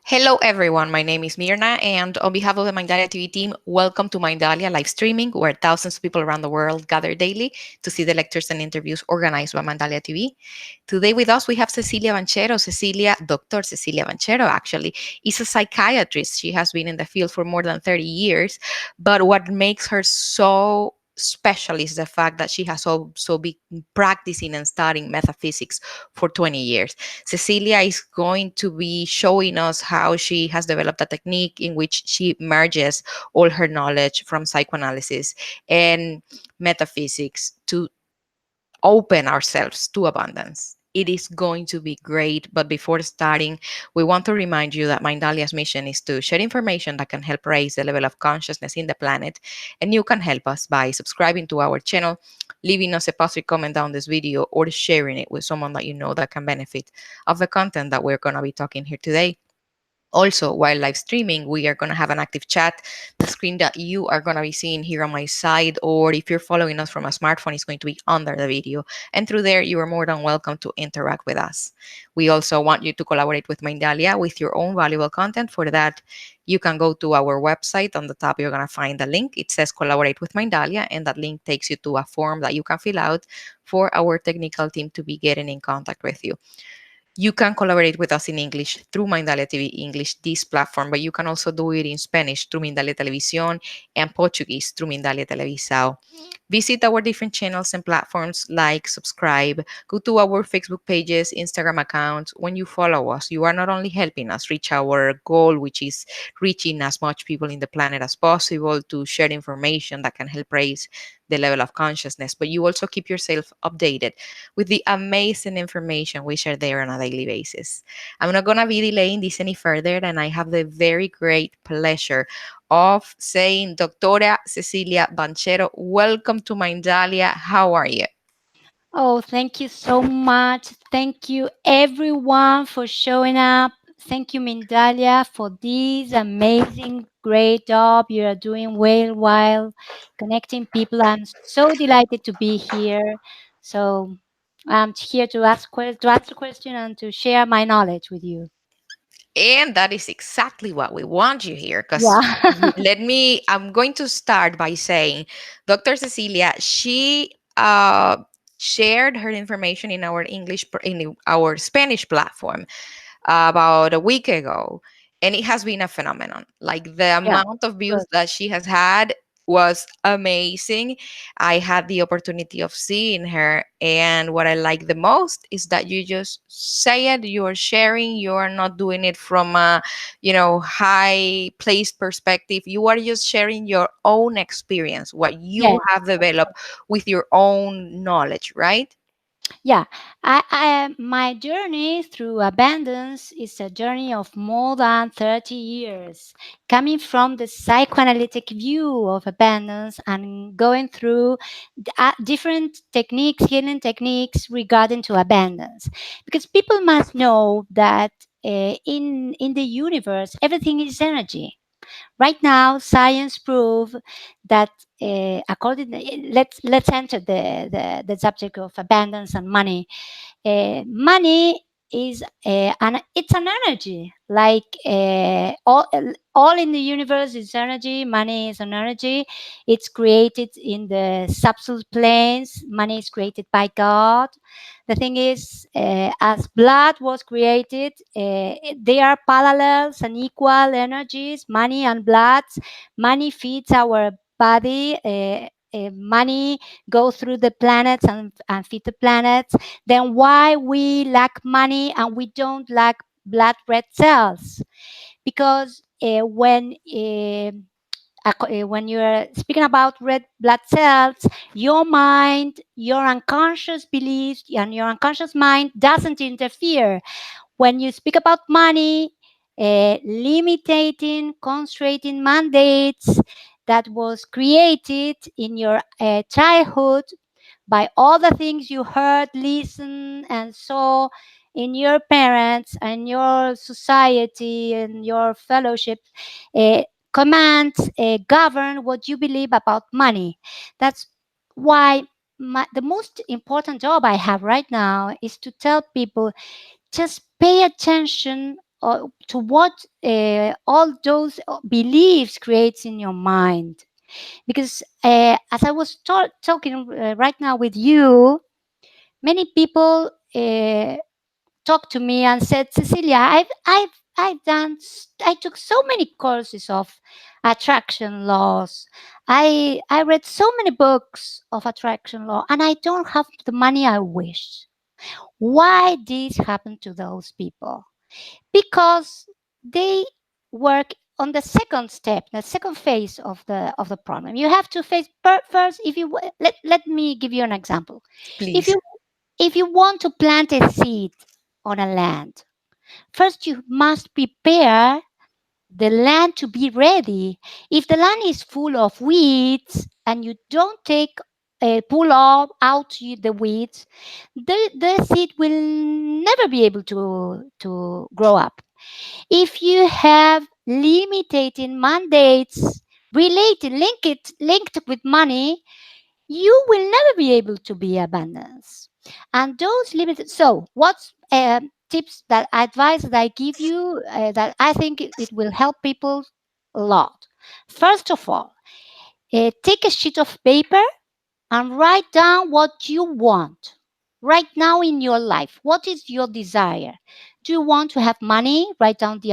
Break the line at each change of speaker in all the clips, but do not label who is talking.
Hello, everyone. My name is Mirna, and on behalf of the Mindalia TV team, welcome to Mindalia live streaming, where thousands of people around the world gather daily to see the lectures and interviews organized by Mindalia TV. Today, with us, we have Cecilia Banchero. Dr. Cecilia Banchero, actually, is a psychiatrist. She has been in the field for more than 30 years. But what makes her so special is the fact that she has also been practicing and studying metaphysics for 20 years. Cecilia is going to be showing us how she has developed a technique in which she merges all her knowledge from psychoanalysis and metaphysics to open ourselves to abundance. It is going to be great. But before starting, we want to remind you that Mindalia's mission is to share information that can help raise the level of consciousness in the planet. And you can help us by subscribing to our channel, leaving us a positive comment down this video, or sharing it with someone that you know that can benefit of the content that we're going to be talking here today. Also, while live streaming, we are going to have an active chat. The screen that you are going to be seeing here on my side, or if you're following us from a smartphone, is going to be under the video. And through there, you are more than welcome to interact with us. We also want you to collaborate with Mindalia with your own valuable content. For that, you can go to our website. On the top, you're going to find a link. It says Collaborate with Mindalia, and that link takes you to a form that you can fill out for our technical team to be getting in contact with you. You can collaborate with us in English through Mindalia TV English, this platform, but you can also do it in Spanish through Mindalia Televisión and Portuguese through Mindalia Televisao. Visit our different channels and platforms, like, subscribe, go to our Facebook pages, Instagram accounts. When you follow us, you are not only helping us reach our goal, which is reaching as much people in the planet as possible to share information that can help raise the level of consciousness, but you also keep yourself updated with the amazing information we share there on a daily basis. I'm not going to be delaying this any further, and I have the very great pleasure of saying, Doctora Cecilia Banchero, welcome to Mindalia. How are you?
Oh, thank you so much. Thank you, everyone, for showing up. Thank you, Mindalia, for this amazing, great job you are doing while connecting people. I'm so delighted to be here. So I'm here to to ask a question and to share my knowledge with you.
And that is exactly what we want you here. Because
Yeah.
I'm going to start by saying Dr. Cecilia, she shared her information in our in our Spanish platform about a week ago, and it has been a phenomenon. Like, the
Yeah.
amount of views
Good.
that she has had was amazing. I had the opportunity of seeing her, and what I like the most is that you just say it, you are sharing, you are not doing it from a, high place perspective. You are just sharing your own experience, what you
Yes.
have developed with your own knowledge, right?
Yeah, my journey through abundance is a journey of more than 30 years, coming from the psychoanalytic view of abundance and going through different techniques, healing techniques regarding to abundance. Because people must know that in the universe, everything is energy. Right now, science prove that according let's enter the subject of abundance and money. Money is it's an energy like all in the universe is energy. Money is an energy. It's created in the subtle planes. Money is created by God. The thing is, as blood was created, they are parallels and equal energies, money and blood. Money feeds our body. Money goes through the planets and feed the planets. Then why we lack money and we don't lack blood red cells? Because when you're speaking about red blood cells, your mind, your unconscious beliefs, and your unconscious mind doesn't interfere. When you speak about money, limiting, constraining mandates that was created in your childhood by all the things you heard, listened, and saw in your parents and your society and your fellowship, uh, commands govern what you believe about money. That's why the most important job I have right now is to tell people just pay attention to what all those beliefs creates in your mind. Because as I was talking right now with you, many people talked to me and said, Cecilia, I took so many courses of attraction laws. I read so many books of attraction law, and I don't have the money I wish. Why this happened to those people? Because they work on the second step, the second phase of the problem. You have to face first. If you let me give you an example. If
Please.
you if you want to plant a seed on a land, first you must prepare the land to be ready. If the land is full of weeds and you don't take pull out the weeds, the seed will never be able to grow up. If you have limiting mandates linked with money, you will never be able to be abundance. And those limited. So, what's tips that advice that I give you that I think it will help people a lot? First of all, take a sheet of paper and write down what you want right now in your life. What is your desire? Do you want to have money? Write down the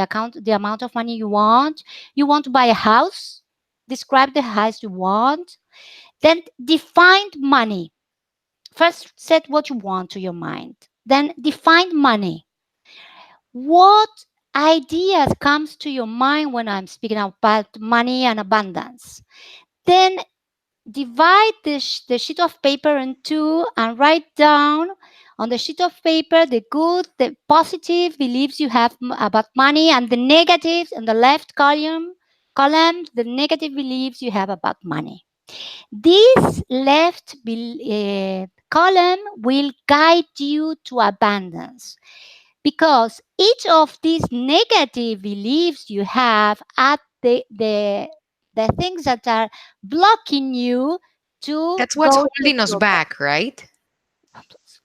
amount of money you want. You want to buy a house? Describe the house you want. Then define money. First, set what you want to your mind. Then define money. What ideas comes to your mind when I'm speaking about money and abundance? Then divide the sheet of paper in two and write down on the sheet of paper the good, the positive beliefs you have about money, and the negatives in the left column, the negative beliefs you have about money. This left column will guide you to abundance, because each of these negative beliefs you have at the things that are blocking you to
That's what's
go to
holding us
your
back, right?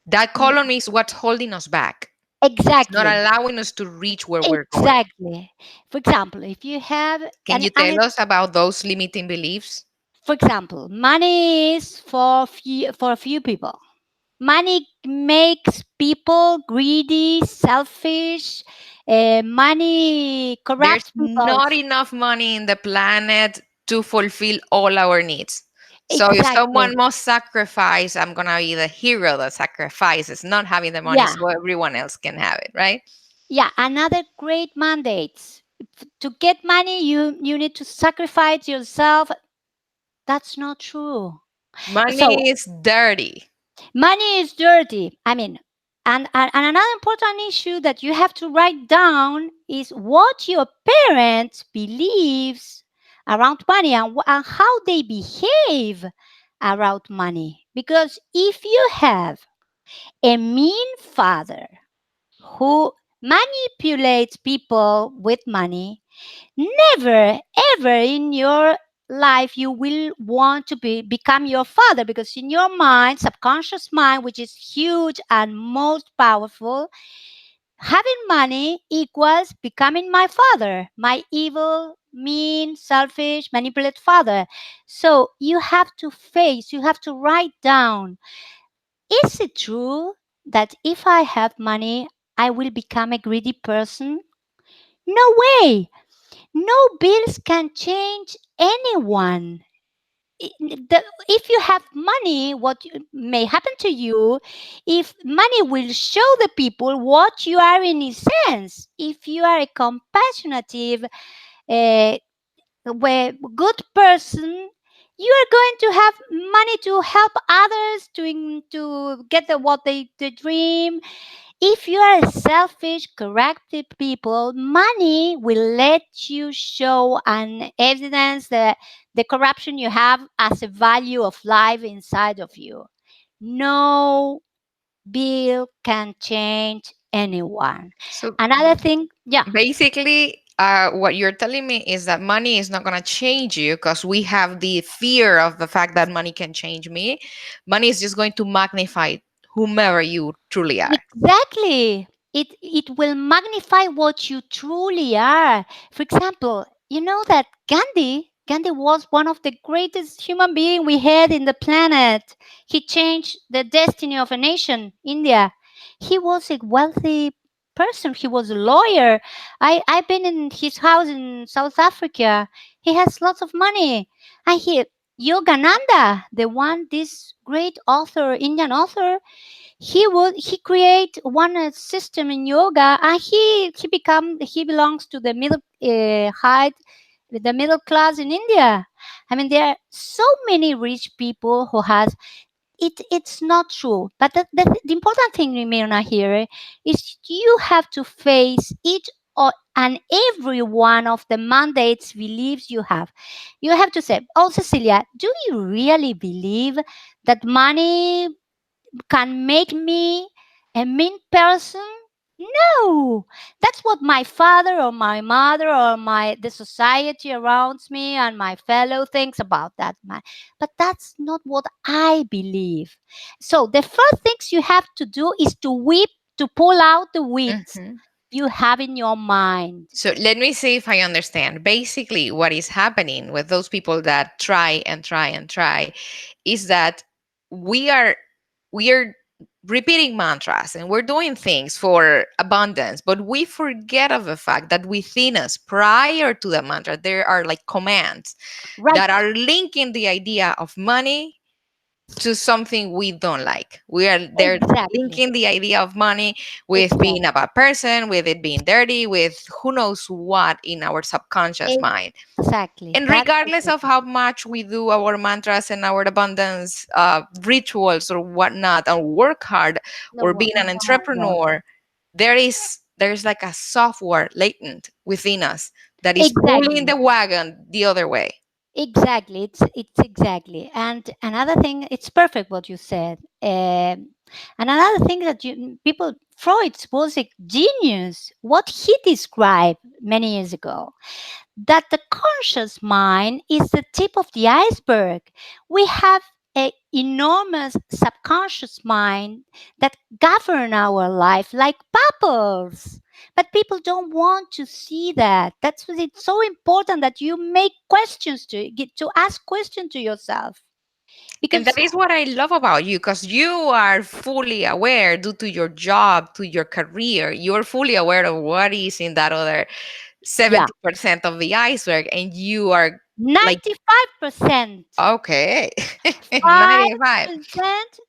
That
goal.
column is what's holding us back. It's not
Exactly.
allowing us to reach where we're going.
Exactly. For example, if you have
Can you tell us about those limiting beliefs?
for example, money is for a few people. Money makes people greedy, selfish. Money
There's
corrupts people.
not enough money in the planet to fulfill all our needs. So if
Exactly.
someone must sacrifice, I'm going to be the hero that sacrifices, not having the money
Yeah.
so everyone else can have it, right?
Yeah. Another great mandate. To get money, you need to sacrifice yourself. That's not true. So
Money is dirty.
money is dirty. I mean, and another important issue that you have to write down is what your parents believes around money, and how they behave around money. Because if you have a mean father who manipulates people with money, never ever in your life you will want to become your father, because in your mind, subconscious mind, which is huge and most powerful, having money equals becoming my father, my evil, mean, selfish, manipulate father. So you have to write down, is it true that if I have money I will become a greedy person? No way. No bills can change anyone. If you have money, what may happen to you, if money will show the people what you are in essence. If you are a compassionate, uh, good person, you are going to have money to help others to get what they dream. If you are a selfish, corrective people, money will let you show and evidence the corruption you have as a value of life inside of you. No bill can change anyone.
So
Another thing, yeah,
basically, what you're telling me is that money is not going to change you because we have the fear of the fact that money can change me. Money is just going to magnify whomever you truly are.
exactly. It will magnify what you truly are. For example, you know that Gandhi was one of the greatest human being we had in the planet. He changed the destiny of a nation, India. He was a wealthy person. He was a lawyer. I've been in his house in South Africa. He has lots of money. And he Yogananda, the one, this great author, Indian author, he create one system in yoga, and he belongs to the middle height, the middle class in India. I mean, there are so many rich people who has it. It's not true, but the important thing, Mirna, here is you have to face each and every one of the mandates, beliefs you have. You have to say, oh, Cecilia, do you really believe that money can make me a mean person? No, that's what my father or my mother or my the society around me and my fellow thinks about that man. But that's not what I believe. So the first things you have to do is to pull out the weeds
Mhm.
you have in your mind.
So let me see if I understand. Basically, what is happening with those people that try and try and try is that we are we are repeating mantras and we're doing things for abundance, but we forget of the fact that within us, prior to the mantra, there are like commands
Right,
that are linking the idea of money to something we don't like. We are there
exactly,
linking the idea of money with being a
exactly,
bad person, with it being dirty, with who knows what in our subconscious mind.
exactly.
And
That's
regardless of
exactly
how much we do our mantras and our abundance rituals or whatnot, or work hard
the
or
one.
being an
Oh my God.
entrepreneur, there's like a software latent within us that is pulling
Exactly.
the wagon the other way.
Exactly, it's exactly. And another thing, it's perfect what you said. And another thing that people, Freud was a genius. What he described many years ago, that the conscious mind is the tip of the iceberg. We have an enormous subconscious mind that govern our life like bubbles. But people don't want to see that. That's why it's so important that you make questions to get to ask questions to yourself.
And
Because
that is what I love about you, because you are fully aware due to your job, to your career. You're fully aware of what is in that other
yeah,
70% of the iceberg. And you are like,
95%,
okay, 95.
5%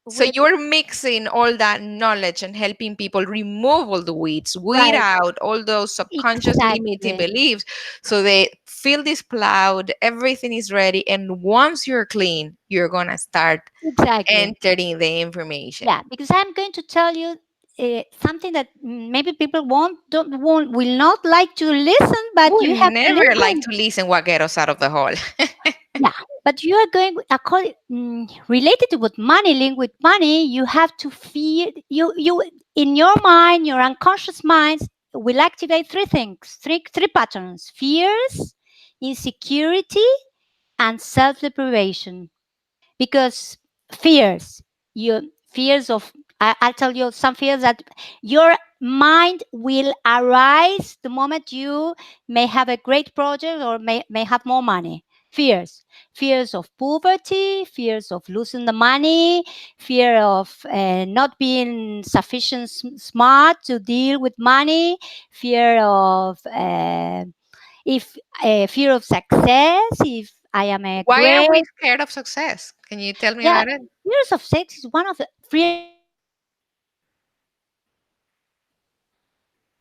So
with
you're mixing all that knowledge and helping people remove all the weeds, weed
right,
out all those subconscious limiting
exactly,
beliefs. So they feel this plowed, everything is ready. And once you're clean, you're going to start
exactly.
entering the information.
Yeah, because I'm going to tell you something that maybe people won't will not like to listen, but
We
you have to
never like
listen.
to listen guaqueros out of the hall.
Yeah, but you are going related to what money, link with money. You have to feel you in your mind, your unconscious mind will activate three things, three patterns: fears, insecurity, and self deprivation. Because fears, you fears of I'll tell you some fears that your mind will arise the moment you may have a great project or may have more money. Fears of poverty, fears of losing the money, fear of not being sufficient smart to deal with money, fear of if fear of success, if I am a
Why are
great.
we scared of success? Can you tell me
Yeah,
about it?
fears of sex is one of the fears of success is one of the greatest fears that we have.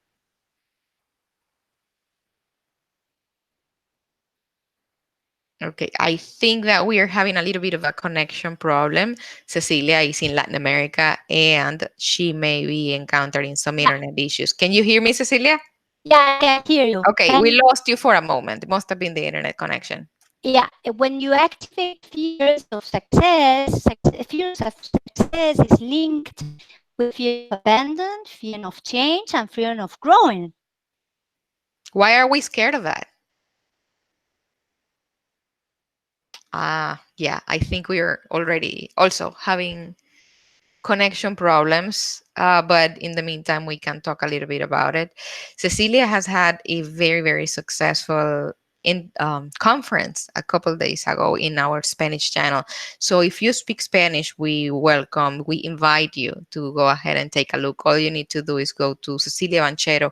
Okay, I think that we are having a little bit of a connection problem. Cecilia is in Latin America and she may be encountering some
Yeah,
internet issues. Can you hear me, Cecilia?
yeah, I can hear you.
Okay, we lost you for a moment. It must have been the internet connection.
Yeah, when you activate fears of success, fears of success is linked with fear of abandon, fear of change, and fear of growing.
Why are we scared of that? Yeah, I think we are already also having connection problems, but in the meantime, we can talk a little bit about it. Cecilia has had a very, very successful conference a couple days ago in our Spanish channel. So if you speak Spanish, we invite you to go ahead and take a look. All you need to do is go to Cecilia Banchero,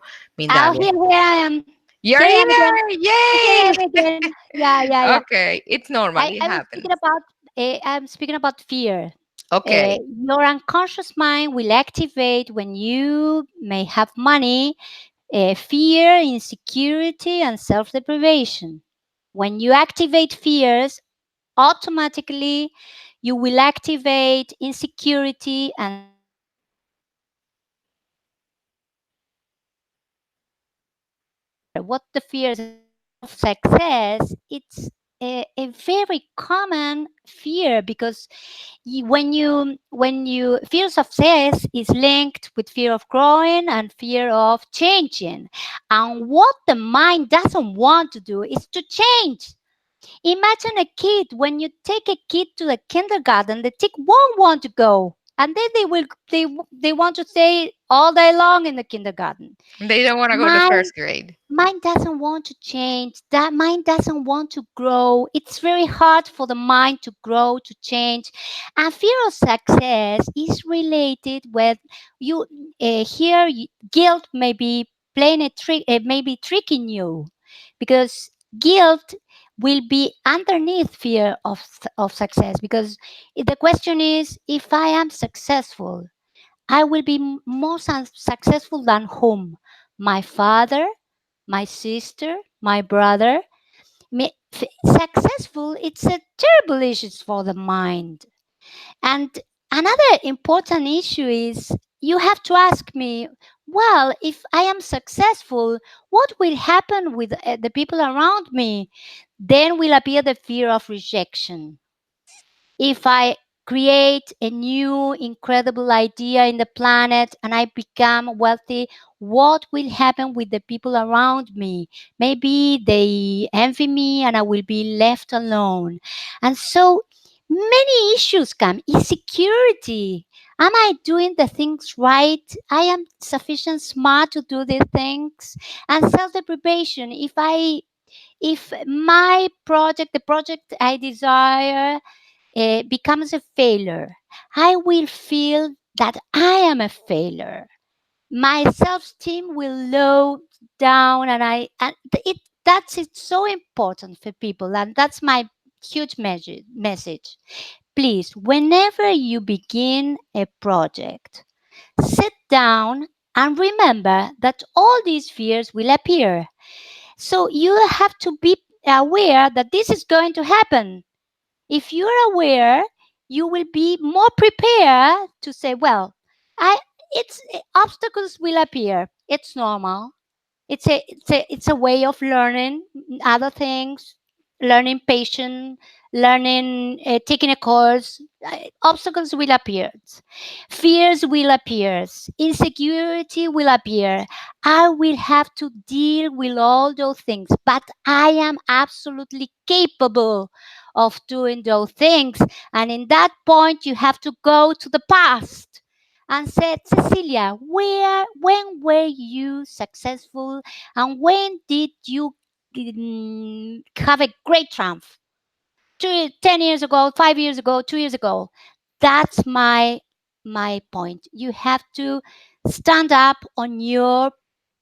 Oh,
Mindalia.
here I am.
You're
Here I am again.
here!
Here I
Yay!
am again. Yeah, yeah, yeah.
Okay, it's normal. It
I'm
happens.
speaking about. I'm speaking about fear.
Okay.
Your unconscious mind will activate when you may have money, fear, insecurity, and self deprivation. When you activate fears, automatically you will activate insecurity and self deprivation. What the fears and fear of success, it's a very common fear because when you fear of success is linked with fear of growing and fear of changing, and what the mind doesn't want to do is to change. Imagine a kid, when you take a kid to the kindergarten, the kid won't want to go. And then they want to stay all day long in the kindergarten.
They don't want to go to
Mind
first grade.
mind doesn't want to change. That mind doesn't want to grow. It's very hard for the mind to grow, to change. And fear of success is related with you. Guilt may be playing a trick, maybe tricking you, because guilt will be underneath fear of success. Because the question is, if I am successful, I will be more successful than whom? My father, my sister, my brother. Successful, it's a terrible issue for the mind. And another important issue is, you have to ask me, well, if I am successful, what will happen with the people around me? Then will appear the fear of rejection. If I create a new incredible idea in the planet and I become wealthy, what will happen with the people around me? Maybe they envy me and I will be left alone. And so many issues come. Insecurity. Am I doing the things right? I am sufficient smart to do these things. And self deprivation. If my project, the project I desire, becomes a failure, I will feel that I am a failure. My self-esteem will low down, and that's it's so important for people, and that's my huge message. Please, whenever you begin a project, sit down and remember that all these fears will appear. So you have to be aware that this is going to happen. If you're aware, you will be more prepared to say, well, I it's obstacles will appear. It's normal. It's a way of learning other things, learning patience, learning taking a course. Obstacles will appear, fears will appear, insecurity will appear. I will have to deal with all those things, but I am absolutely capable of doing those things. And in that point, you have to go to the past and said, Cecilia, when were you successful, and when did you have a great triumph? 10 years ago, 5 years ago, 2 years ago. That's my point. You have to stand up on your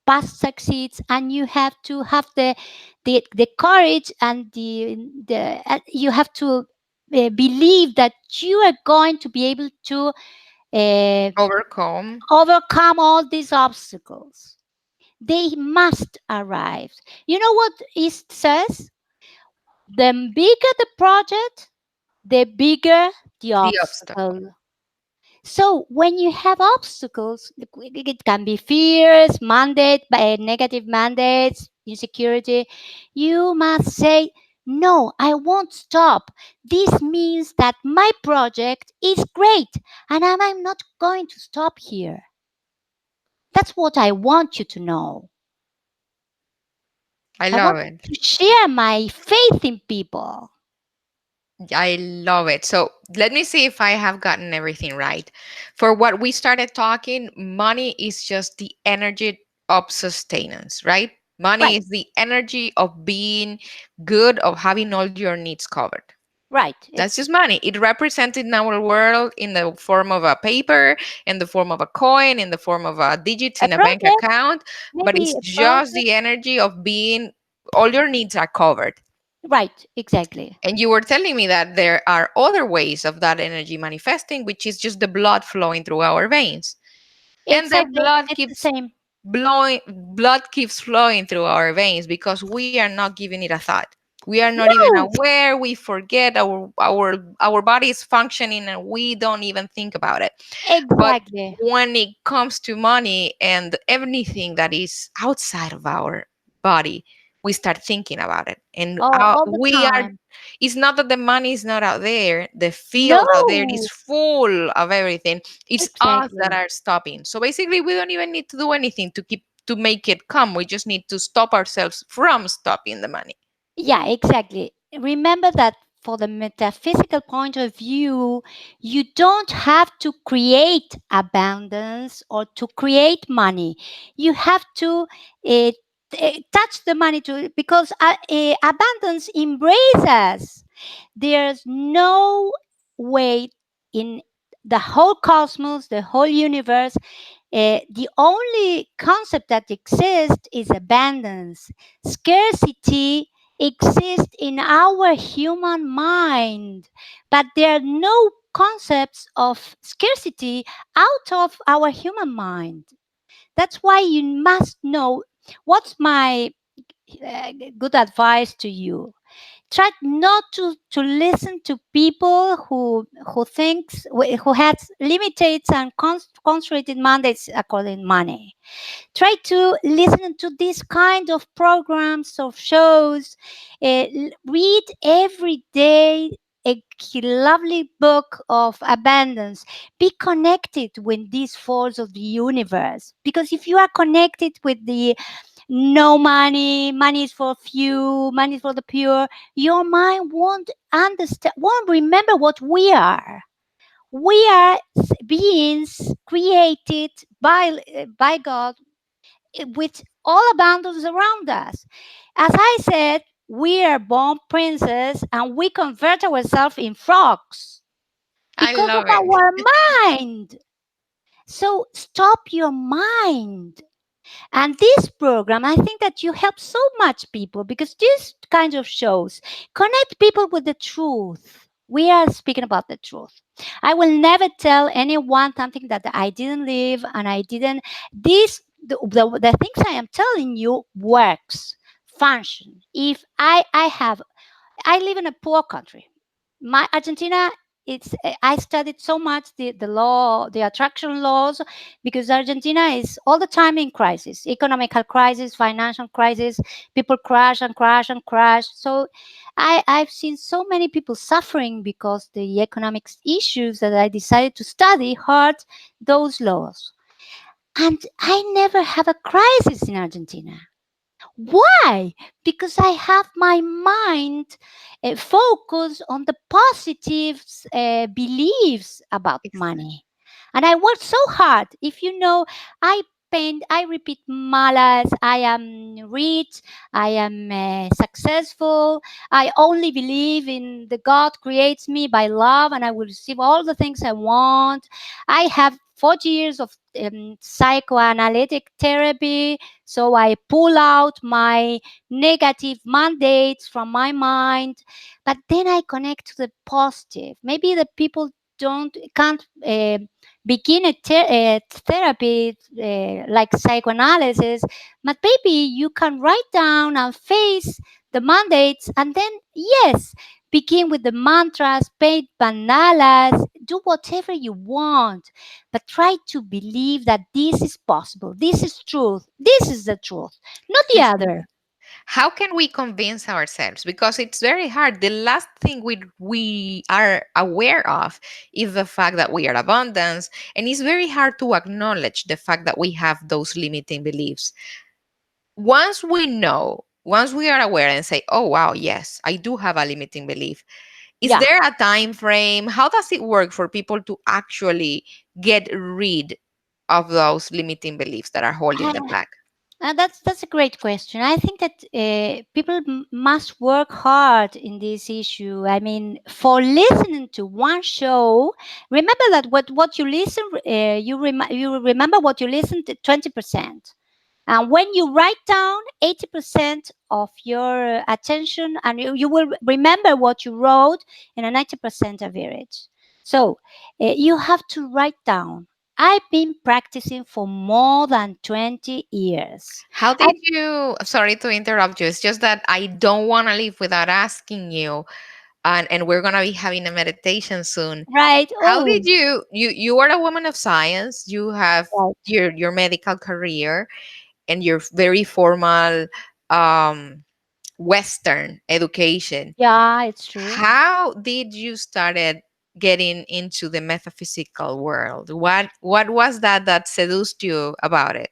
past succeeds, and you have to have the courage and you have to believe that you are going to be able to uh,
Overcome.
overcome all these obstacles. They must arrive. You know what it says? The bigger the project, the bigger the
The obstacle.
obstacle. So when you have obstacles, it can be fears, mandate, negative mandates, insecurity. You must say, no, I won't stop. This means that my project is great, and I'm not going to stop here. That's what I want you to know.
I
I
love
want
it.
to share my faith in people.
I love it. So let me see if I have gotten everything right. For what we started talking, money is just the energy of sustenance, right? Money
Right,
is the energy of being good, of having all your needs covered.
right.
That's just money. It represented in our world in the form of a paper, in the form of a coin, in the form of digits
A
in a bank
project,
account, but
maybe
it's
a
just
project.
the energy of being all your needs are covered.
Right, exactly.
And you were telling me that there are other ways of that energy manifesting, which is just the blood flowing through our veins. And the
Exactly. It's the same.
blood keeps flowing through our veins because we are not giving it a thought. We are not even
No,
aware. We forget our body is functioning and we don't even think about it. But
exactly.
when it comes to money and anything that is outside of our body, we start thinking about it. And
Oh, all the
we are,
time.
it's not that the money is not out there, the field out there is
No,
full of everything. It's us that
exactly.
are stopping. So basically, we don't even need to do anything to make it come. We just need to stop ourselves from stopping the money.
Yeah, exactly. Remember that for the metaphysical point of view, you don't have to create abundance or to create money. You have to touch the money to because abundance embraces us. There's no way in the whole cosmos, the whole universe, the only concept that exists is abundance. Scarcity exists in our human mind, but there are no concepts of scarcity out of our human mind. That's why you must know what's my good advice to you. Try not to listen to people who thinks who has limited and concentrated mandates according to money. Try to listen to this kind of programs of shows. Read every day a lovely book of abundance. Be connected with these force of the universe, because if you are connected with the no money, money is for few, money is for the pure, your mind won't understand, won't remember what we are. We are beings created by God, with all abundance around us. As I said, we are born princes and we convert ourselves in frogs
I
because of
love it.
our mind. So stop your mind. And this program, I think that you help so much people, because this kind of shows connect people with the truth. We are speaking about the truth. I will never tell anyone something that I didn't live and I didn't. This the things I am telling you works, function. If I live in a poor country. My Argentina, it's I studied so much the law, the attraction laws, because Argentina is all the time in crisis, economical crisis, financial crisis. People crash and crash and crash. So I've seen so many people suffering because the economic issues that I decided to study hurt those laws. And I never have a crisis in Argentina. Why? Because I have my mind focused on the positive beliefs about
Exactly.
money. And I work so hard. If you know, I paint, I repeat malas, I am rich, I am successful, I only believe in the God creates me by love and I will receive all the things I want. I have 40 years of psychoanalytic therapy, so I pull out my negative mandates from my mind, but then I connect to the positive. Maybe the people don't can't begin a therapy like psychoanalysis, but maybe you can write down and face the mandates, and then yes, begin with the mantras, paint bandalas, do whatever you want, but try to believe that this is possible. This is truth. This is the truth, not the
Exactly.
other.
How can we convince ourselves? Because it's very hard. The last thing we are aware of is the fact that we are abundance, and it's very hard to acknowledge the fact that we have those limiting beliefs. Once we are aware and say, "Oh wow, yes, I do have a limiting belief," Is
Yeah.
there a time frame? How does it work for people to actually get rid of those limiting beliefs that are holding them back?
That's a great question. I think that people must work hard in this issue. I mean, for listening to one show, remember that what you listen, you remember what you listen to 20%. And when you write down 80% of your attention, and you will remember what you wrote in a 90% average. So you have to write down. I've been practicing for more than 20 years.
How
I
did you, sorry to interrupt you, it's just that I don't want to leave without asking you, and we're going to be having a meditation soon.
Right.
How did
Oh,
you are a woman of science, you have
right.
your medical career and your very formal um, Western education.
Yeah, it's true.
How did you started getting into the metaphysical world? What was that that seduced you about it?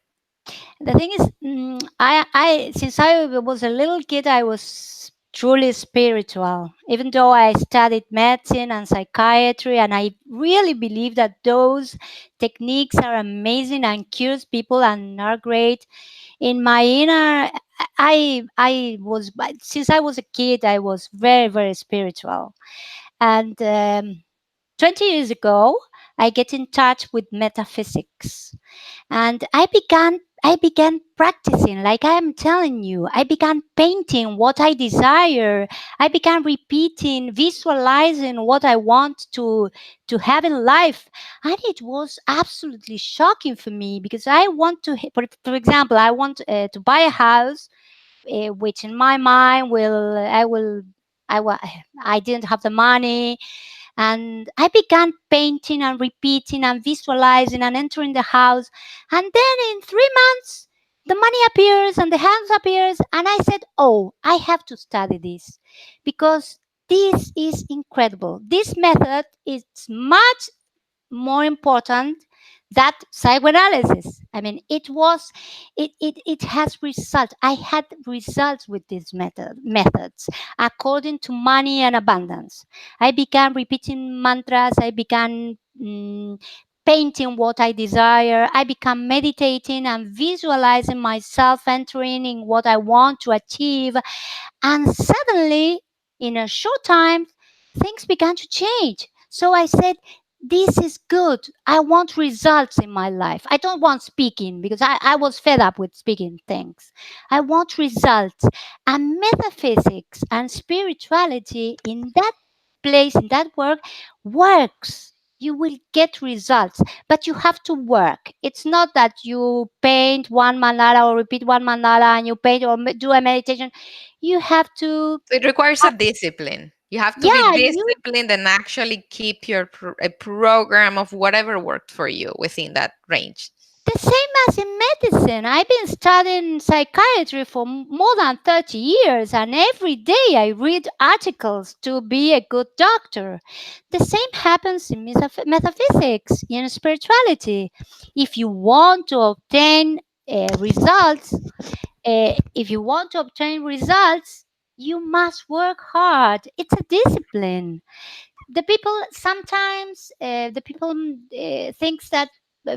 The thing is, I since I was a little kid, I was truly spiritual. Even though I studied medicine and psychiatry, and I really believe that those techniques are amazing and cures people and are great. In my inner, I was since I was a kid, I was very spiritual. And 20 years ago, I get in touch with metaphysics, and I began practicing. Like I am telling you, I began painting what I desire. I began repeating, visualizing what I want to have in life. And it was absolutely shocking for me, because I want to, for example, I want to buy a house, which in my mind will I will I wa- I didn't have the money. And I began painting and repeating and visualizing and entering the house. And then in 3 months, the money appears and the house appears. And I said, oh, I have to study this, because this is incredible. This method is much more important that psychoanalysis. I mean, it has results. I had results with these methods according to money and abundance. I began repeating mantras. I began painting what I desire. I began meditating and visualizing myself entering in what I want to achieve. And suddenly, in a short time, things began to change. So I said, this is good. I want results in my life. I don't want speaking, because I was fed up with speaking things. I want results. And metaphysics and spirituality in that place, in that work, works. You will get results, but you have to work. It's not that you paint one mandala or repeat one mandala and you paint or do a meditation. You have to,
So it requires a discipline. You have to be
yeah, you,
disciplined and actually keep your a program of whatever worked for you within that range.
the same as in medicine. I've been studying psychiatry for more than 30 years, and every day I read articles to be a good doctor. The same happens in metaphysics, in spirituality. If you want to obtain results, you must work hard. It's a discipline. The people thinks that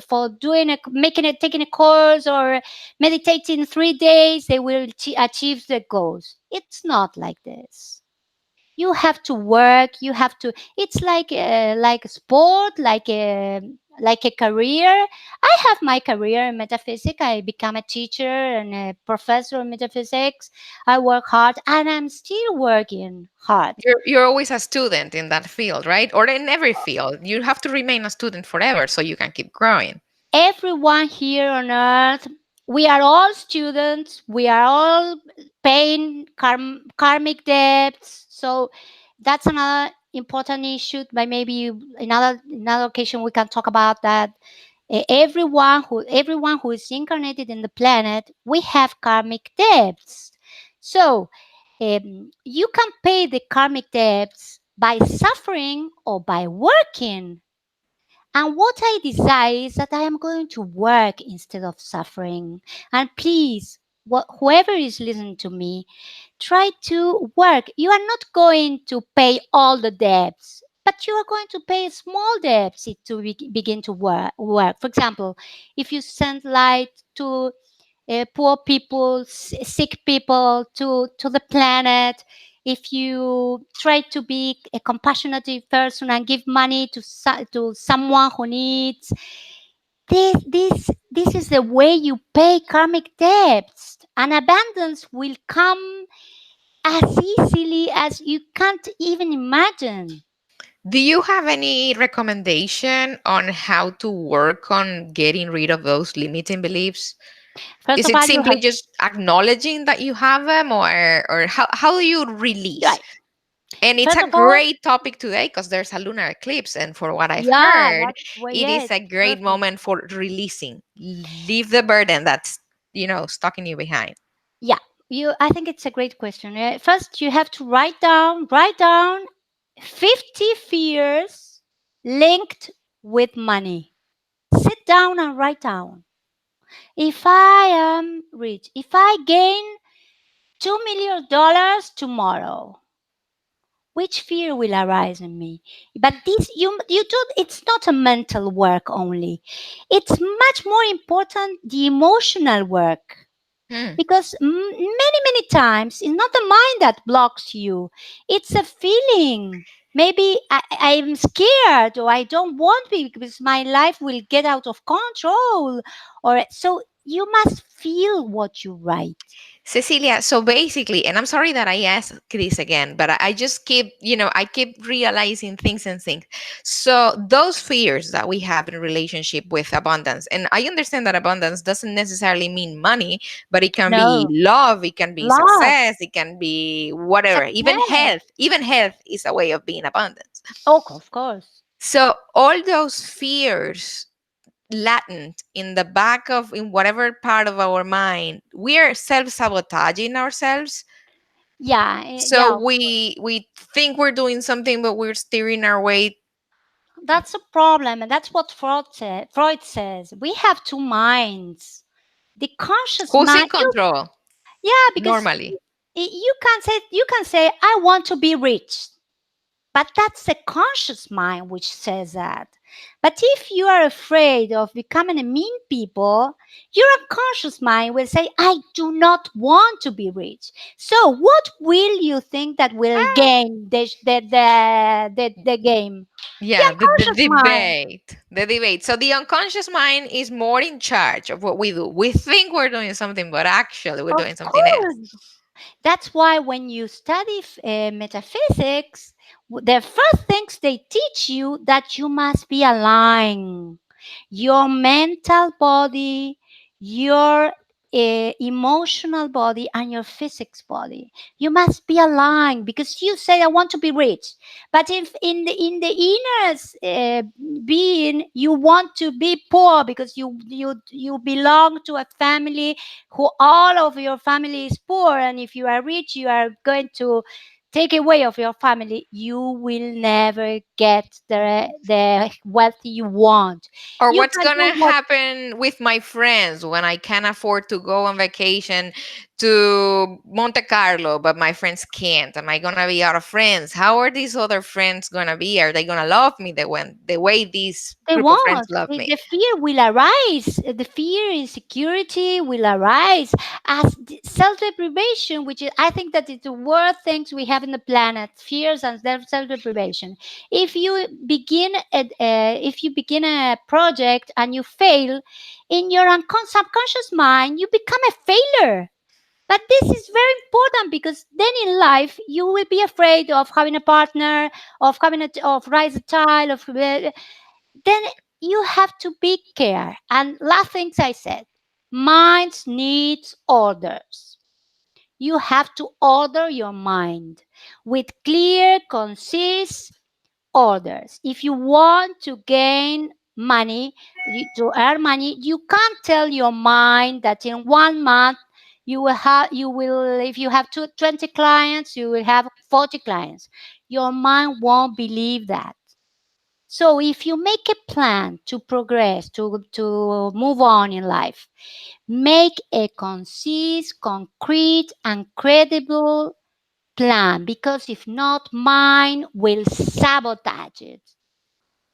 for doing a making it taking a course or meditating 3 days they will achieve the goals. It's not like this. You have to work. You have to, it's like a sport, like a career. I have my career in metaphysics. I become a teacher and a professor in metaphysics. I work hard, and I'm still working hard.
You're always a student in that field, right? Or in every field. You have to remain a student forever so you can keep growing.
Everyone here on earth, we are all students. We are all paying karmic debts. So that's another important issue. But maybe another occasion we can talk about that. Everyone who is incarnated in the planet, we have karmic debts. So you can pay the karmic debts by suffering or by working. And what I desire is that I am going to work instead of suffering. And please, whoever is listening to me, try to work. You are not going to pay all the debts, but you are going to pay small debts to begin to work. For example, if you send light to poor people, sick people to the planet, if you try to be a compassionate person and give money to someone who needs, this is the way you pay karmic debts, and abundance will come as easily as you can't even imagine.
Do you have any recommendation on how to work on getting rid of those limiting beliefs?
First
Is
of
it
all, you
simply
have
just acknowledging that you have them, or how do you release?
right.
And it's
First
a
of all,
great topic today because there's a lunar eclipse. And for what I've
yeah,
heard,
that's well,
it
yes,
is a great
perfect.
moment for releasing. Leave the burden that's, stalking you behind.
Yeah, I think it's a great question. First, you have to write down 50 fears linked with money. Sit down and write down. If I am rich, if I gain $2 million tomorrow, which fear will arise in me? But this, you do, it's not a mental work only. It's much more important the emotional work,
Hmm.
because many times it's not the mind that blocks you, it's a feeling. Maybe I'm scared, or I don't want to be because my life will get out of control, or so you must feel what you write.
Cecilia, so basically, and I'm sorry that I asked this again, but I just keep, I keep realizing things and things. So those fears that we have in relationship with abundance, and I understand that abundance doesn't necessarily mean money, but it can be
No,
love, it can be
love,
success, it can be whatever, even
success.
health. Even health is a way of being abundance.
Oh, of course.
So all those fears latent in the back of in whatever part of our mind, we are self-sabotaging ourselves.
Yeah,
So
yeah.
we think we're doing something, but we're steering our way.
That's a problem, and that's what Freud says. We have two minds. The conscious
Who's in
mind,
control
yeah, because
normally?
you can say I want to be rich, but that's the conscious mind which says that. But if you are afraid of becoming a mean people, your unconscious mind will say, I do not want to be rich. So what will you think that will gain the game? The
Yeah, the
unconscious mind.
debate. So the unconscious mind is more in charge of what we do. We think we're doing something, but actually we're
Of
doing something else.
course. That's why when you study metaphysics, the first things they teach you that you must be aligned. Your mental body, your emotional body, and your physics body. You must be aligned because you say I want to be rich, but if in the inner being you want to be poor because you belong to a family who all of your family is poor, and if you are rich you are going to take away of your family, you will never get the wealth you want.
Or
You
what's
can do
gonna
what
happen with my friends when I can't afford to go on vacation to Monte Carlo, but my friends can't? Am I gonna be out of friends? How are these other friends gonna be? Are they gonna love me the way this
they
group of friends
want.
love me?
The fear will arise. The fear, insecurity will arise as self deprivation, which is, I think that it's the worst things we have in the planet: fears and self deprivation. If you begin a project and you fail, in your subconscious mind, you become a failure. But this is very important because then in life you will be afraid of having a partner, of raise a child, then you have to be care. And last things I said, minds needs orders. You have to order your mind with clear, concise orders. If you want to gain money, to earn money, you can't tell your mind that in 1 month you will if you have 20 clients, you will have 40 clients. Your mind won't believe that. So if you make a plan to progress, to move on in life, make a concise, concrete, and credible plan, because if not, mine will sabotage it,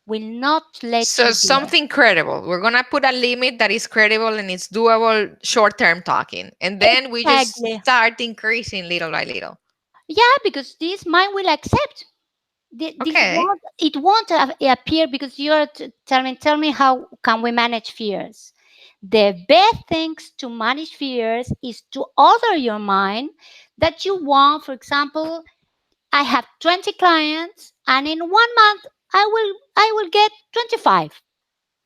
will not let
So
you do it.
something credible. We're gonna put a limit that is credible and it's doable short-term talking. And then we just
Exactly.
start increasing little by little.
Yeah, because this mind will accept. This
Okay.
won't, it won't appear, because you're tell me how can we manage fears. The best things to manage fears is to order your mind that you want. For example, I have 20 clients, and in 1 month I will get 25.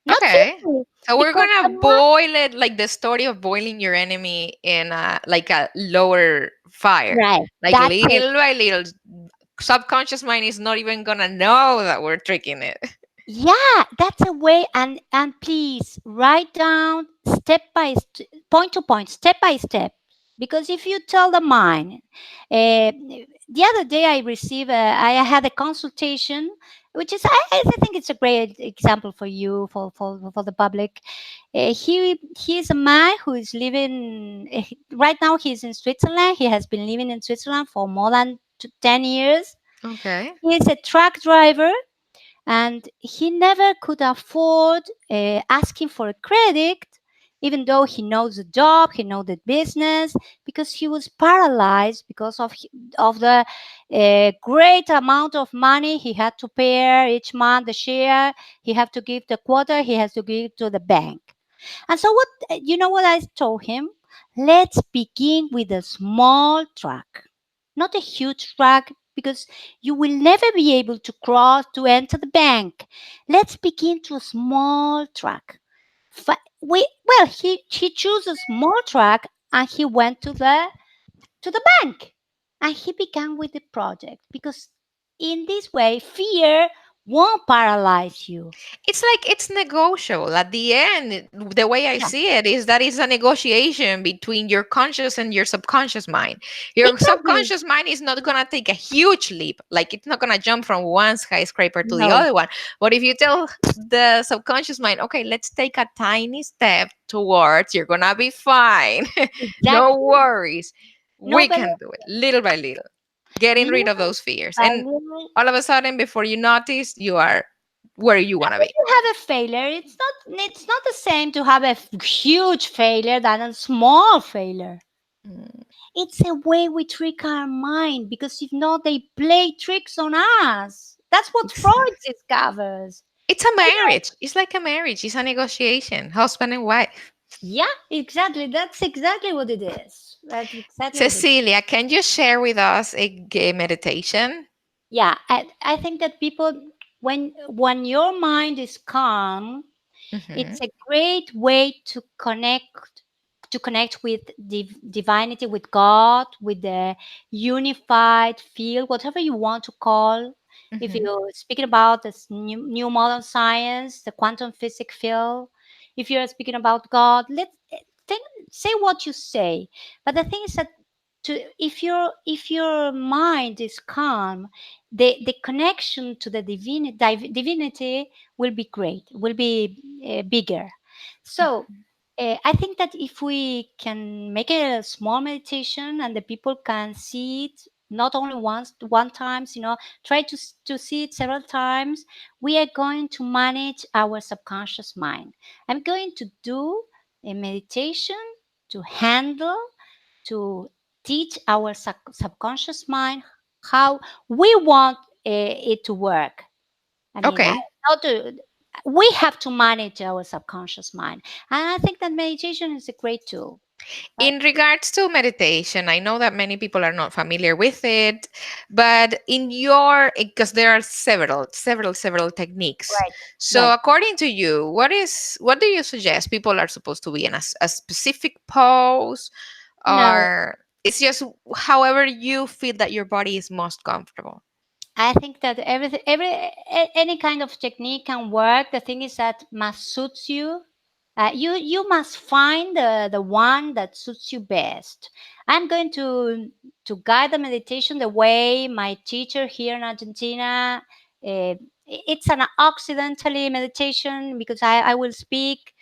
Not
Okay.
50,
So we're
because the
gonna
mind,
boil it like the story of boiling your enemy in like a lower fire.
right,
Like
that's it.
little by little. Subconscious mind is not even gonna know that we're tricking it.
Yeah, that's a way. And please write down point to point, step by step. Because if you tell the mind, the other day I had a consultation, which is, I think it's a great example for you, for the public. He is a man who is living, right now he's in Switzerland. He has been living in Switzerland for more than 10 years.
Okay.
He is a truck driver, and he never could afford asking for a credit, even though he knows the job, he knows the business, because he was paralyzed because of the great amount of money he had to pay each month, the share he had to give, the quota he has to give to the bank. And so what, you know what I told him? Let's begin with a small track, not a huge track, because you will never be able to cross to enter the bank. Let's begin to a small track. He chose a small track, and he went to the bank, and he began with the project, because in this way fear won't paralyze you.
It's like it's negotiable. At the end, the way I
Yeah,
see it is that it's a negotiation between your conscious and your subconscious mind. Your
exactly.
subconscious mind is not going to take a huge leap. Like it's not going to jump from one skyscraper to the
No,
other one. But if you tell the subconscious mind, okay, let's take a tiny step towards, you're going to be fine. No
exactly.
worries.
No,
We
but
can do it little by little, getting rid of
little
those fears.
by
And
little.
all of a sudden, before you notice, you are where you want to
When
be.
you have a failure, it's not the same to have a huge failure than a small failure.
Mm.
It's a way we trick our mind, because if not, they play tricks on us. That's what Freud
Exactly.
discovers.
It's a
I know.
marriage. It's like a marriage. It's a negotiation, husband and wife.
Yeah, exactly. That's exactly what it is. That's exactly what it is.
Cecilia, can you share with us a gay meditation?
Yeah, I think that people, when your mind is calm,
Hmm.
it's a great way to connect with divinity, with God, with the unified field, whatever you want to call. If
Hmm.
you're speaking about this new modern science, the quantum physics field, if you're speaking about God, think, say what you say. But the thing is that, if your mind is calm, the connection to the divinity will be great, will be bigger. So I think that if we can make a small meditation, and the people can see it not only one times, try to see it several times, we are going to manage our subconscious mind. I'm going to do a meditation to handle, to teach our subconscious mind how we want it to work. I mean,
Okay.
not to, we have to manage our subconscious mind, and I think that meditation is a great tool. Uh,
In regards to meditation, I know that many people are not familiar with it, but in your, because there are several techniques.
right,
So,
right.
according to you, what do you suggest people are supposed to be in a specific pose,
No,
or it's just however you feel that your body is most comfortable?
I think that any kind of technique can work. The thing is that must suits you. You must find the one that suits you best. I'm going to guide the meditation the way my teacher here in Argentina uh, it's an accidentally meditation because I will speak.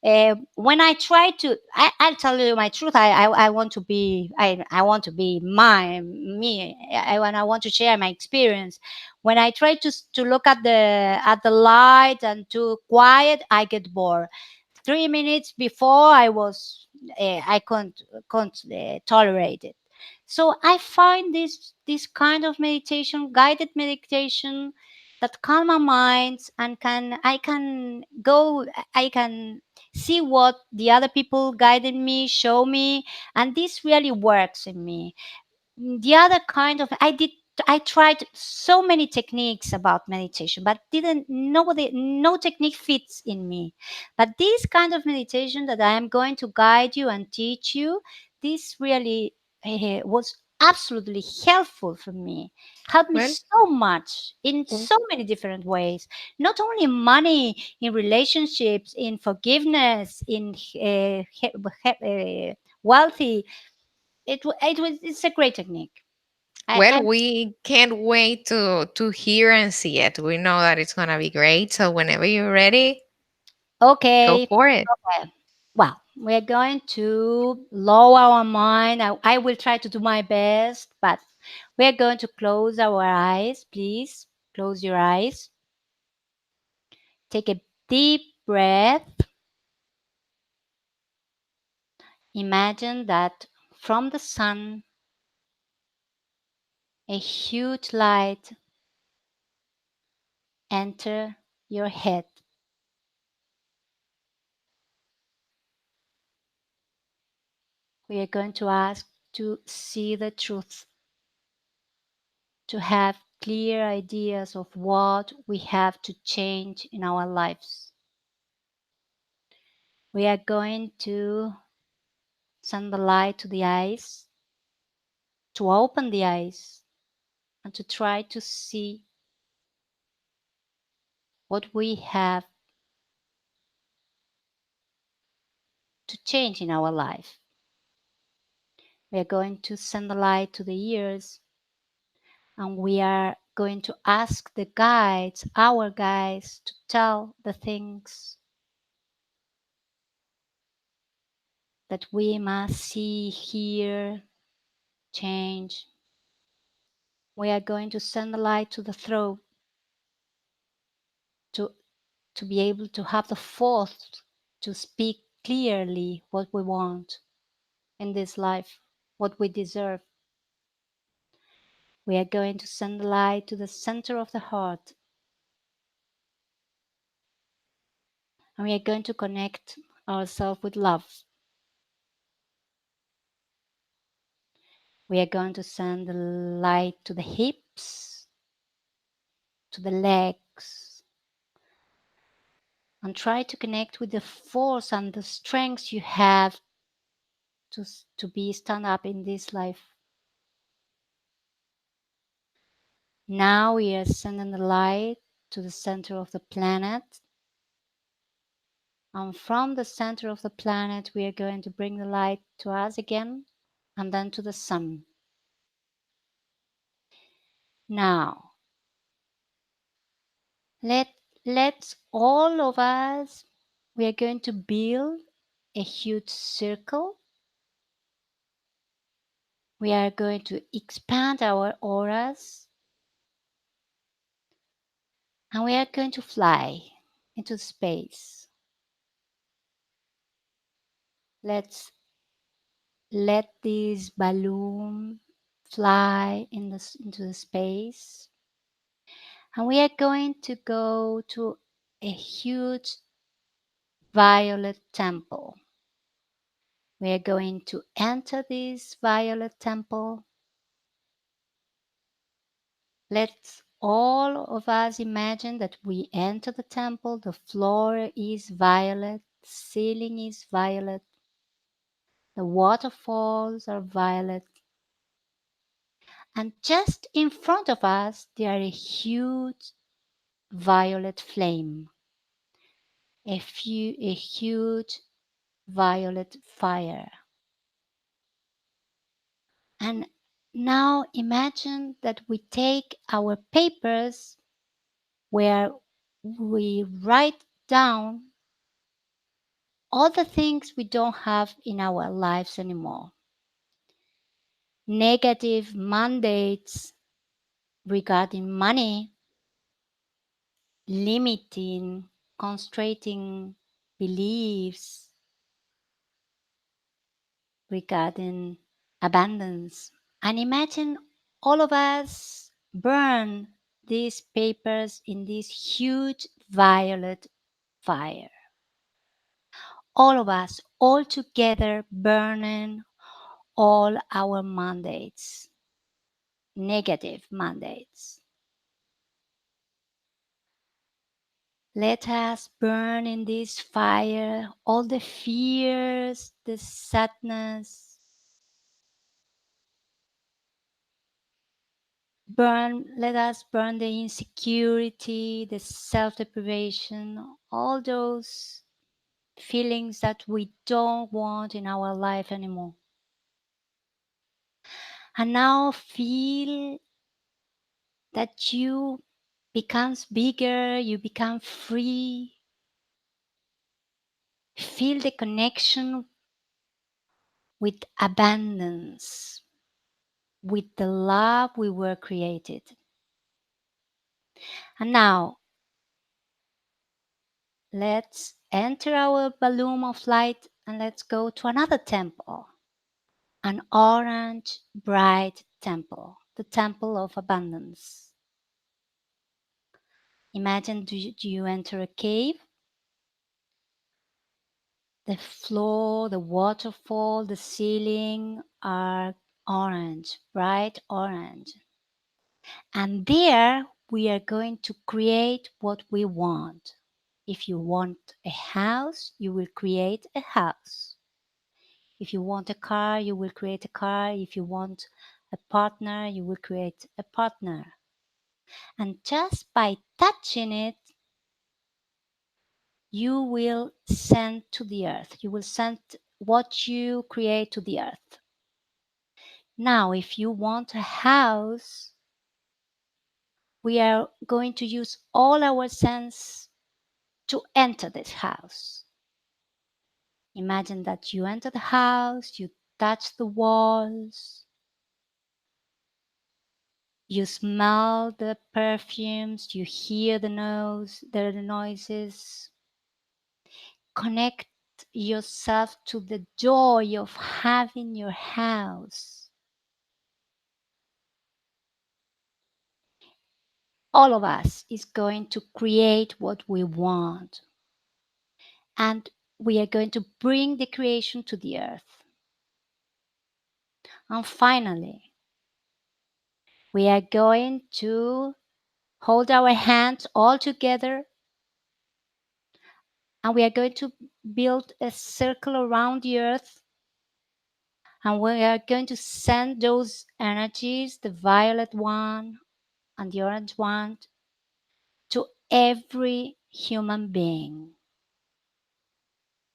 When I try to, I'll tell you my truth. I want to be, I want to be me. When I want to share my experience. When I try to look at the light and to quiet, I get bored. 3 minutes before I couldn't tolerate it. So I find this kind of meditation, guided meditation, that calm my mind, and I can see what the other people guided me, show me, and this really works in me. The other kind of I tried so many techniques about meditation, but didn't know no technique fits in me. But this kind of meditation that I am going to guide you and teach you, this really was absolutely helpful for me. Helped me
Well,
so much in so many different ways. Not only money, in relationships, in forgiveness, in wealthy. It's a great technique. I
well, we can't wait to hear and see it. We know that it's gonna be great. So whenever you're ready, go
Okay.
for it.
Okay. Well, we're going to lower our mind. I will try to do my best, but we're going to close our eyes. Please close your eyes. Take a deep breath. Imagine that from the sun, a huge light enter your head. We are going to ask to see the truth, to have clear ideas of what we have to change in our lives. We are going to send the light to the eyes, to open the eyes, and to try to see what we have to change in our life. We are going to send the light to the ears, and we are going to ask the guides, our guides, to tell the things that we must see, hear, change. We are going to send the light to the throat to, to be able to have the force to speak clearly what we want in this life, what we deserve. We are going to send the light to the center of the heart, and we are going to connect ourselves with love. We are going to send the light to the hips, to the legs, and try to connect with the force and the strength you have to, to be stand up in this life. Now we are sending the light to the center of the planet. And from the center of the planet, we are going to bring the light to us again and then to the sun. Now, let, let's all of us, we are going to build a huge circle. We are going to expand our auras, and we are going to fly into space. Let's let this balloon fly into the space, and we are going to go to a huge violet temple. We are going to enter this violet temple. Let's all of us imagine that we enter the temple. The floor is violet, the ceiling is violet, the waterfalls are violet, and just in front of us there are a huge violet flame, a huge violet fire. And now imagine that we take our papers where we write down all the things we don't have in our lives anymore. Negative mandates regarding money, limiting, constraining beliefs regarding abundance. And imagine all of us burn these papers in this huge violet fire. All of us, all together, burning all our mandates, negative mandates. Let us burn in this fire all the fears, the sadness. Let us burn the insecurity, the self deprivation, all those feelings that we don't want in our life anymore. And now feel that you becomes bigger, you become free. Feel the connection with abundance, with the love we were created. And now let's enter our balloon of light and let's go to another temple. An orange, bright temple, the temple of abundance. Imagine do you enter a cave? The floor, the waterfall, the ceiling are orange, bright orange. And there we are going to create what we want. If you want a house, you will create a house. If you want a car, you will create a car. If you want a partner, you will create a partner. And just by touching it, you will send to the earth. You will send what you create to the earth. Now, if you want a house, we are going to use all our sense to enter this house. Imagine that you enter the house, you touch the walls, you smell the perfumes, you hear the noises. Connect yourself to the joy of having your house. All of us is going to create what we want. And we are going to bring the creation to the earth. And finally, we are going to hold our hands all together and we are going to build a circle around the earth. And we are going to send those energies, the violet one and the orange one, to every human being.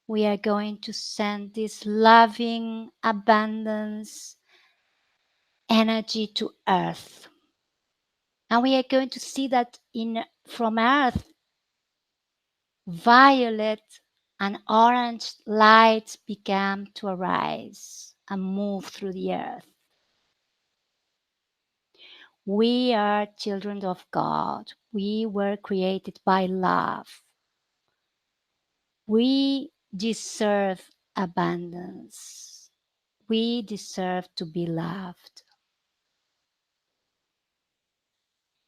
We are going to send this loving abundance energy to earth. And we are going to see that from earth, violet and orange lights began to arise and move through the earth. We are children of God. We were created by love. We deserve abundance. We deserve to be loved.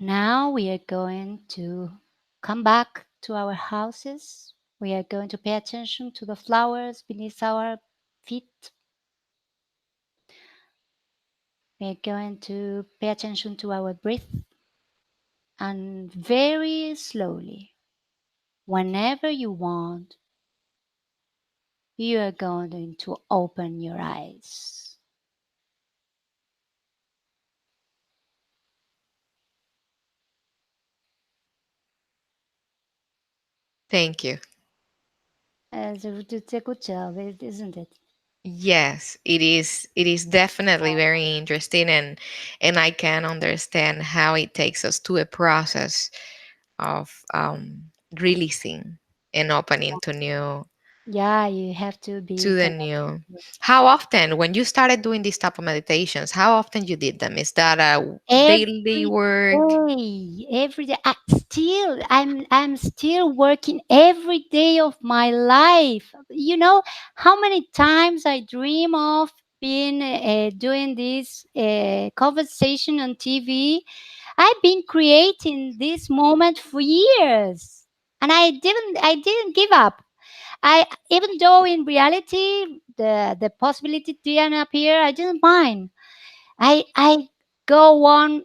Now we are going to come back to our houses. We are going to pay attention to the flowers beneath our feet. We are going to pay attention to our breath. And very slowly, whenever you want, you are going to open your eyes.
Thank you.
It's a good job, isn't it?
Yes, it is. It is definitely very interesting, and I can understand how it takes us to a process of releasing and opening
Yeah, you have to be
to the
connected.
new. How often, when you started doing these type of meditations, how often you did them? Is that a daily
Every
work?
day, every day. I'm still working every day of my life. You know how many times I dream of being doing this conversation on TV. I've been creating this moment for years, and I didn't give up. I Even though in reality the possibility didn't appear, I didn't mind. I go on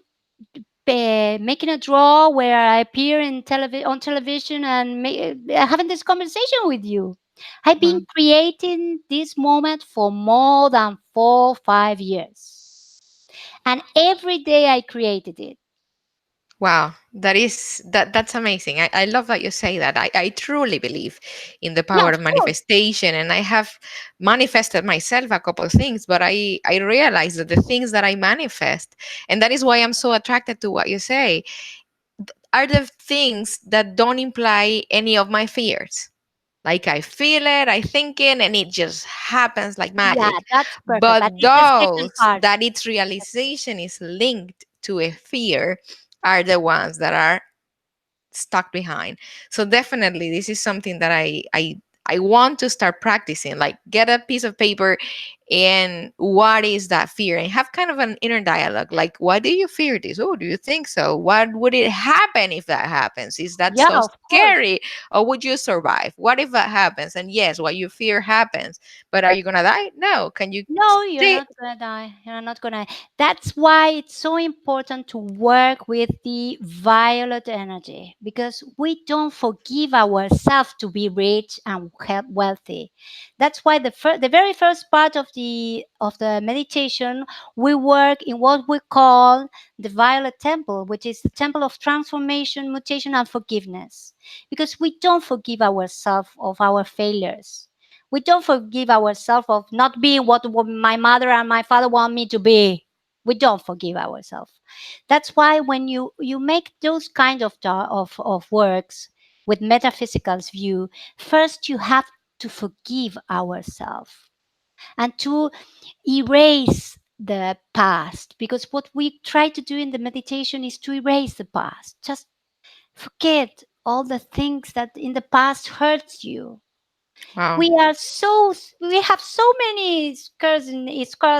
making a draw where I appear on television and having this conversation with you. I've been
Wow.
creating this moment for more than 4 5 years, and every day I created it.
Wow, that's amazing. I love that you say that. I truly believe in the
Yeah,
power
of
of
course.
manifestation, and I have manifested myself a couple of things, but I realize that the things that I manifest, and that is why I'm so attracted to what you say, are the things that don't imply any of my fears. Like I feel it, I think it, and it just happens like
Yeah,
magic.
that's perfect. But
But
it's the second
those
part.
that its realization is linked to a fear are the ones that are stuck behind. So definitely this is something that I want to start practicing. Like get a piece of paper and what is that fear? And have kind of an inner dialogue. Like, why do you fear this? Oh, do you think so? What would it happen if that happens? Is that
Yeah,
so
of course.
scary? Or would you survive? What if that happens? And yes, what you fear happens. But are you gonna die? No. Can you
No, you're
stay?
not gonna die. You're not gonna. That's why it's so important to work with the violet energy, because we don't forgive ourselves to be rich and wealthy. That's why the very first part of the meditation, we work in what we call the violet temple, which is the temple of transformation, mutation, and forgiveness, because we don't forgive ourselves of our failures. We don't forgive ourselves of not being what my mother and my father want me to be. We don't forgive ourselves. That's why when you make those kind of works with metaphysical's view, first you have to forgive ourselves and to erase the past, because what we try to do in the meditation is to erase the past. Just forget all the things that in the past hurts you.
Wow.
We have so many scars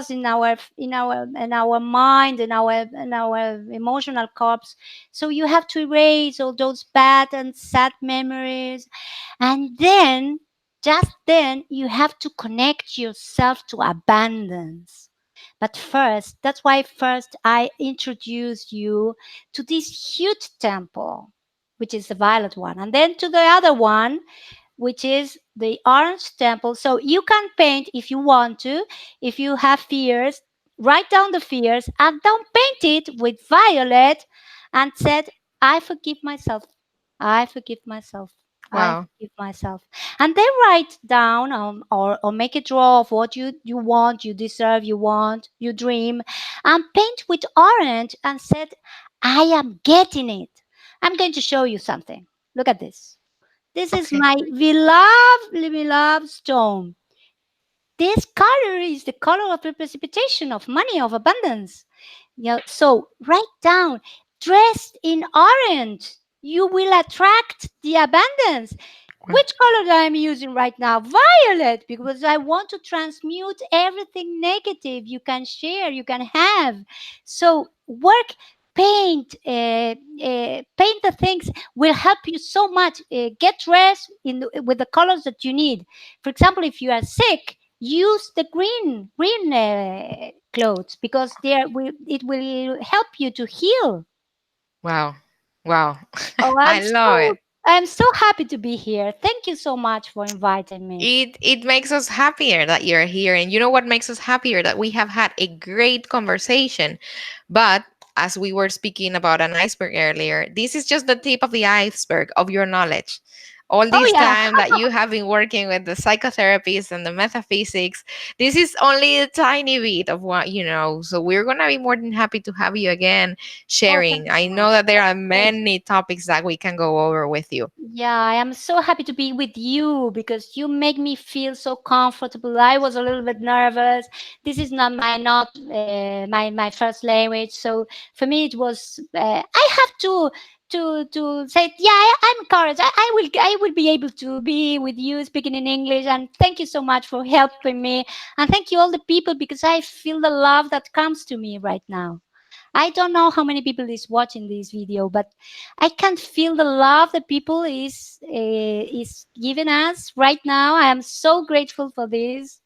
in our mind, in our emotional corpse. So you have to erase all those bad and sad memories, and then just then you have to connect yourself to abundance. But first, that's why first I introduce you to this huge temple, which is the violet one, and then to the other one, which is the orange temple. So you can paint if you want to. If you have fears, write down the fears and don't paint it with violet, and said, I forgive myself. I forgive myself. I
Wow.
forgive myself. And then write down, or make a draw of what you want, you deserve, you want, you dream, and paint with orange and said, I am getting it. I'm going to show you something. Look at this. This is
Okay.
my beloved stone. This color is the color of the precipitation of money, of abundance. So write down, dressed in orange, you will attract the abundance.
Wow.
Which color that I'm using right now? Violet, because I want to transmute everything negative you can share, you can have. So work, paint the things will help you so much. Get dressed with the colors that you need. For example, if you are sick, use the green clothes, because it will help you to heal.
Wow. Wow.
Oh,
I love it.
I'm so happy to be here. Thank you so much for inviting me.
It makes us happier that you're here. And you know what makes us happier? That we have had a great conversation. But as we were speaking about an iceberg earlier, this is just the tip of the iceberg of your knowledge all
Oh
this
yeah.
time that you have been working with the psychotherapists and the metaphysics. This is only a tiny bit of what you know. So we're going to be more than happy to have you again
Oh, thank
sharing.
you
I
so
know
much.
that there
That's
are
great.
many topics that we can go over with you.
Yeah, I am so happy to be with you because you make me feel so comfortable. I was a little bit nervous. This is not my first language, so for me it was. I have to say, yeah, I'm encouraged. I will be able to be with you speaking in English. And thank you so much for helping me. And thank you all the people because I feel the love that comes to me right now. I don't know how many people is watching this video, but I can feel the love that people is giving us right now. I am so grateful for this.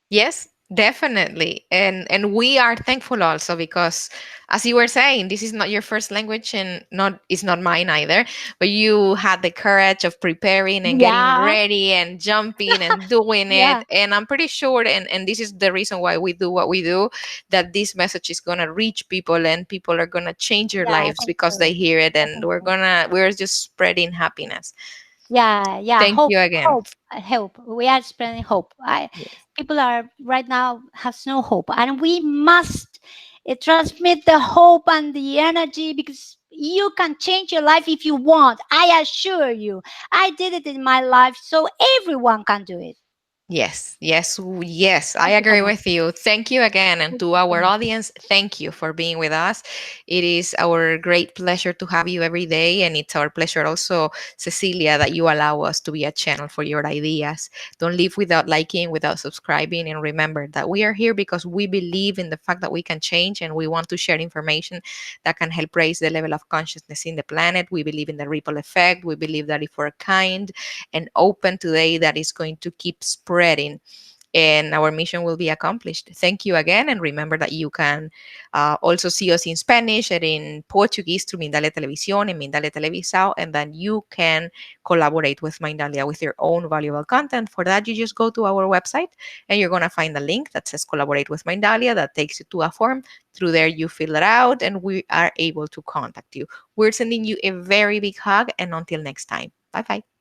Yes, definitely. And we are thankful also because as you were saying, this is not your first language and not it's not mine either, but you had the courage of preparing and getting
Yeah,
ready and jumping and doing it.
yeah,
And I'm pretty sure and this is the reason why we do what we do, that this message is gonna reach people and people are gonna change their
yeah. I
lives
think
because they
so.
hear it
I
and
think so.
we're just spreading happiness.
Yeah, yeah.
Thank
Hope,
you again.
hope, hope. We are spreading hope.
Yes.
People are right now has no hope, and we must transmit the hope and the energy because you can change your life if you want. I assure you, I did it in my life, so everyone can do it.
Yes, yes, yes, I
Thank you so
agree
much.
with you. Thank you again. And
Thank
to
you so
our
much.
audience, thank you for being with us. It is our great pleasure to have you every day. And it's our pleasure also, Cecilia, that you allow us to be a channel for your ideas. Don't leave without liking, without subscribing. And remember that we are here because we believe in the fact that we can change and we want to share information that can help raise the level of consciousness in the planet. We believe in the ripple effect. We believe that if we're kind and open today, that is going to keep spreading and our mission will be accomplished. Thank you again. And remember that you can also see us in Spanish and in Portuguese through Mindalia Televisión and Mindalia Televisao. And then you can collaborate with Mindalia with your own valuable content. For that, you just go to our website and you're going to find a link that says collaborate with Mindalia that takes you to a form. Through there, you fill it out and we are able to contact you. We're sending you a very big hug. And until next time, bye bye.